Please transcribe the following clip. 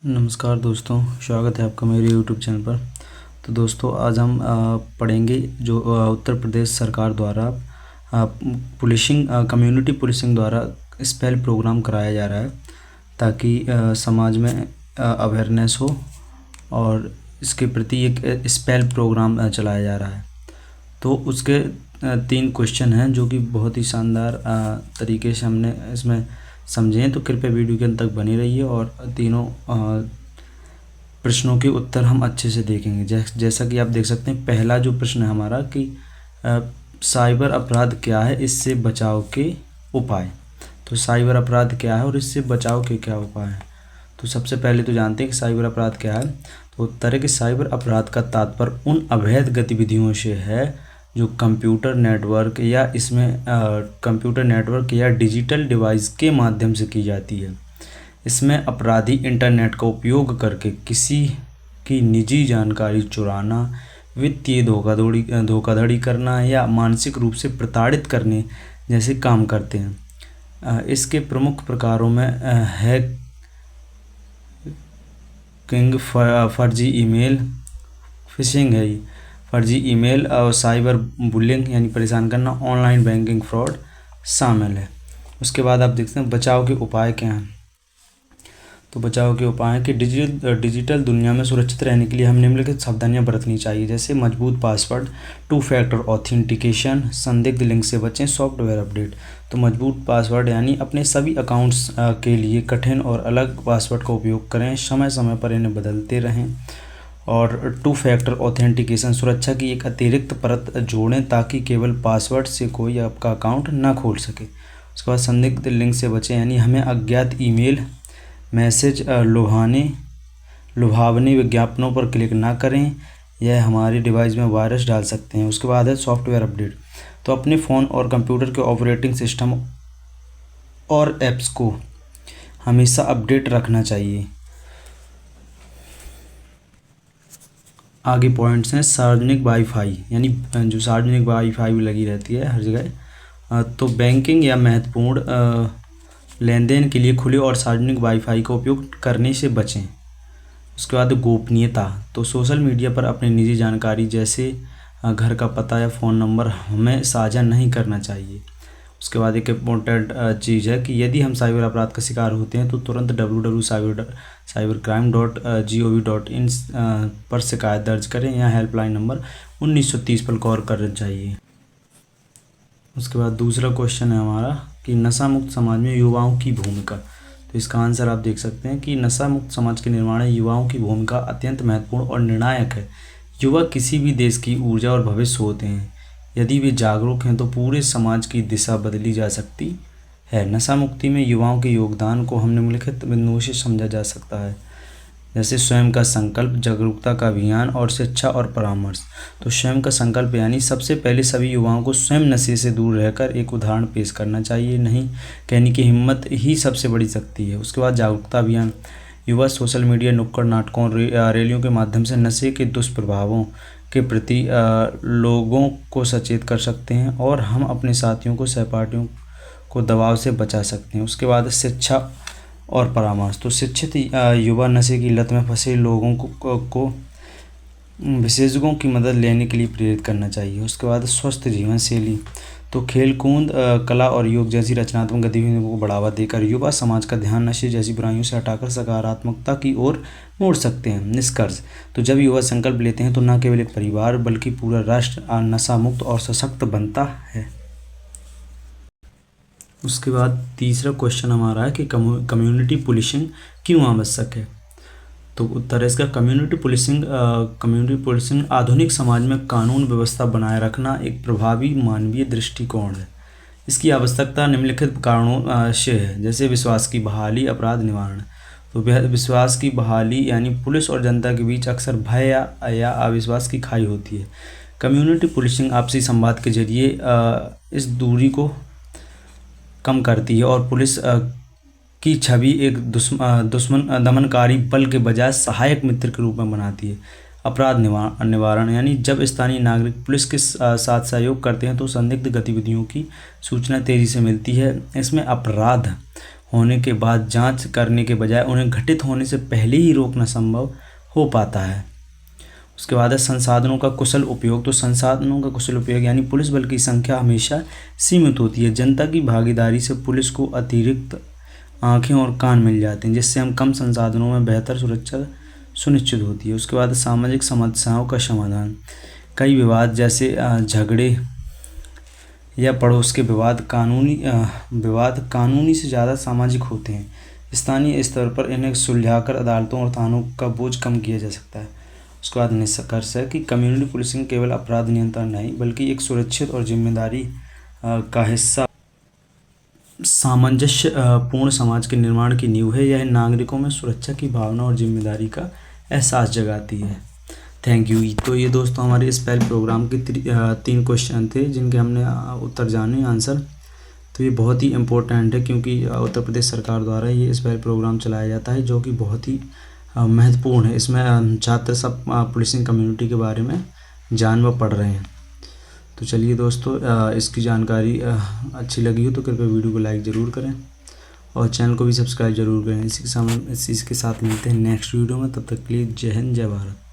नमस्कार दोस्तों, स्वागत है आपका मेरे यूट्यूब चैनल पर। तो दोस्तों, आज हम पढ़ेंगे जो उत्तर प्रदेश सरकार द्वारा पुलिसिंग कम्युनिटी पुलिसिंग द्वारा स्पेल प्रोग्राम कराया जा रहा है ताकि समाज में अवेयरनेस हो और इसके प्रति एक स्पेल प्रोग्राम चलाया जा रहा है। तो उसके 3 क्वेश्चन हैं जो कि बहुत ही शानदार तरीके से हमने इसमें समझे हैं। तो कृपया वीडियो के अंत तक बनी रहिए और तीनों प्रश्नों के उत्तर हम अच्छे से देखेंगे। जैसा कि आप देख सकते हैं, पहला जो प्रश्न है हमारा कि साइबर अपराध क्या है, इससे बचाव के उपाय। तो साइबर अपराध क्या है और इससे बचाव के क्या उपाय हैं। तो सबसे पहले तो जानते हैं कि साइबर अपराध क्या है। तो उत्तर है कि साइबर अपराध का तात्पर्य उन अवैध गतिविधियों से है जो कंप्यूटर नेटवर्क या डिजिटल डिवाइस के माध्यम से की जाती है। इसमें अपराधी इंटरनेट का उपयोग करके किसी की निजी जानकारी चुराना, वित्तीय धोखाधड़ी करना या मानसिक रूप से प्रताड़ित करने जैसे काम करते हैं। इसके प्रमुख प्रकारों में हैकिंग, फर्जी ईमेल, फिशिंग है, फर्जी ईमेल और साइबर बुलिंग यानी परेशान करना, ऑनलाइन बैंकिंग फ्रॉड शामिल है। उसके बाद आप देखते हैं बचाव के उपाय क्या हैं। तो बचाव के उपाय हैं कि डिजिटल दुनिया में सुरक्षित रहने के लिए हम निम्नलिखित सावधानियां बरतनी चाहिए, जैसे मजबूत पासवर्ड, 2 फैक्टर ऑथेंटिकेशन, संदिग्ध लिंक से बचें, सॉफ्टवेयर अपडेट। तो मजबूत पासवर्ड यानी अपने सभी अकाउंट्स के लिए कठिन और अलग पासवर्ड का उपयोग करें, समय समय पर इन्हें बदलते रहें। और 2 फैक्टर ऑथेंटिकेशन, सुरक्षा की एक अतिरिक्त परत जोड़ें ताकि केवल पासवर्ड से कोई आपका अकाउंट ना खोल सके। उसके बाद संदिग्ध लिंक से बचें यानी हमें अज्ञात ईमेल, मैसेज, लुभावनी विज्ञापनों पर क्लिक ना करें, यह हमारे डिवाइस में वायरस डाल सकते हैं। उसके बाद है सॉफ्टवेयर अपडेट। तो अपने फ़ोन और कंप्यूटर के ऑपरेटिंग सिस्टम और ऐप्स को हमेशा अपडेट रखना चाहिए। आगे पॉइंट्स हैं सार्वजनिक वाईफाई, यानी जो सार्वजनिक वाईफाई भी लगी रहती है हर जगह। तो बैंकिंग या महत्वपूर्ण लेन देन के लिए खुले और सार्वजनिक वाईफाई का उपयोग करने से बचें। उसके बाद गोपनीयता। तो सोशल मीडिया पर अपनी निजी जानकारी जैसे घर का पता या फ़ोन नंबर हमें साझा नहीं करना चाहिए। उसके बाद एक इम्पोर्टेंट चीज़ है कि यदि हम साइबर अपराध का शिकार होते हैं तो तुरंत www.cybercrime.gov.in पर शिकायत दर्ज करें या हेल्पलाइन नंबर 1930 पर कॉल करना चाहिए। उसके बाद दूसरा क्वेश्चन है हमारा कि नशा मुक्त समाज में युवाओं की भूमिका। तो इसका आंसर आप देख सकते हैं कि नशा मुक्त समाज के निर्माण में युवाओं की भूमिका अत्यंत महत्वपूर्ण और निर्णायक है। युवा किसी भी देश की ऊर्जा और भविष्य होते हैं। यदि वे जागरूक हैं तो पूरे समाज की दिशा बदली जा सकती है। नशा मुक्ति में युवाओं के योगदान को हम निम्नलिखित बिंदुओं से समझा जा सकता है, जैसे स्वयं का संकल्प, जागरूकता का अभियान और शिक्षा और परामर्श। तो स्वयं का संकल्प यानी सबसे पहले सभी युवाओं को स्वयं नशे से दूर रहकर एक उदाहरण पेश करना चाहिए। नहीं कहने की हिम्मत ही सबसे बड़ी शक्ति है। उसके बाद जागरूकता अभियान। युवा सोशल मीडिया, नुक्कड़ नाटकों, रैलियों के माध्यम से नशे के दुष्प्रभावों के प्रति लोगों को सचेत कर सकते हैं और हम अपने साथियों को, सहपाठियों को दबाव से बचा सकते हैं। उसके बाद शिक्षा और परामर्श। तो शिक्षित युवा नशे की लत में फंसे लोगों को विशेषज्ञों की मदद लेने के लिए प्रेरित करना चाहिए। उसके बाद स्वस्थ जीवन शैली। तो खेल कूद, कला और योग जैसी रचनात्मक गतिविधियों को बढ़ावा देकर युवा समाज का ध्यान नशे जैसी बुराइयों से हटाकर सकारात्मकता की ओर मोड़ सकते हैं। निष्कर्ष। तो जब युवा संकल्प लेते हैं तो न केवल एक परिवार बल्कि पूरा राष्ट्र नशा मुक्त और सशक्त बनता है। उसके बाद तीसरा क्वेश्चन हमारा है कि कम्युनिटी पुलिसिंग क्यों आवश्यक है। तो उत्तर है इसका कम्युनिटी पुलिसिंग आधुनिक समाज में कानून व्यवस्था बनाए रखना एक प्रभावी मानवीय दृष्टिकोण है। इसकी आवश्यकता निम्नलिखित कारणों से है, जैसे विश्वास की बहाली, अपराध निवारण। तो विश्वास की बहाली यानी पुलिस और जनता के बीच अक्सर भय या अविश्वास की खाई होती है। कम्युनिटी पुलिसिंग आपसी संवाद के जरिए इस दूरी को कम करती है और पुलिस की छवि एक दुश्मन दमनकारी बल के बजाय सहायक मित्र के रूप में बनाती है। अपराध निवारण यानी जब स्थानीय नागरिक पुलिस के साथ सहयोग करते हैं तो संदिग्ध गतिविधियों की सूचना तेजी से मिलती है। इसमें अपराध होने के बाद जांच करने के बजाय उन्हें घटित होने से पहले ही रोकना संभव हो पाता है। उसके बाद है संसाधनों का कुशल उपयोग। तो संसाधनों का कुशल उपयोग यानी पुलिस बल की संख्या हमेशा सीमित होती है। जनता की भागीदारी से पुलिस को अतिरिक्त आँखें और कान मिल जाते हैं, जिससे हम कम संसाधनों में बेहतर सुरक्षा सुनिश्चित होती है। उसके बाद सामाजिक समस्याओं का समाधान। कई विवाद जैसे झगड़े या पड़ोस के विवाद कानूनी से ज़्यादा सामाजिक होते हैं। स्थानीय स्तर पर इन्हें सुलझाकर अदालतों और थानों का बोझ कम किया जा सकता है। उसके बाद निष्कर्ष है कि कम्युनिटी पुलिसिंग केवल अपराध नियंत्रण नहीं बल्कि एक सुरक्षित और जिम्मेदारी का हिस्सा सामंजस्य पूर्ण समाज के निर्माण की नींव है। यह नागरिकों में सुरक्षा की भावना और जिम्मेदारी का एहसास जगाती है। Thank you. तो ये दोस्तों हमारे इस पहले प्रोग्राम के 3 क्वेश्चन थे जिनके हमने उत्तर जाने आंसर। तो ये बहुत ही इम्पोर्टेंट है क्योंकि उत्तर प्रदेश सरकार द्वारा ये इस पहले प्रोग्राम चलाया जाता है, जो कि बहुत ही महत्वपूर्ण है। इसमें छात्र सब पुलिसिंग कम्युनिटी के बारे में जान व पढ़ रहे हैं। तो चलिए दोस्तों, इसकी जानकारी अच्छी लगी हो तो कृपया वीडियो को लाइक ज़रूर करें और चैनल को भी सब्सक्राइब जरूर करें। इसी के साथ मिलते हैं नेक्स्ट वीडियो में। तब तक के लिए जय हिंद, जय भारत।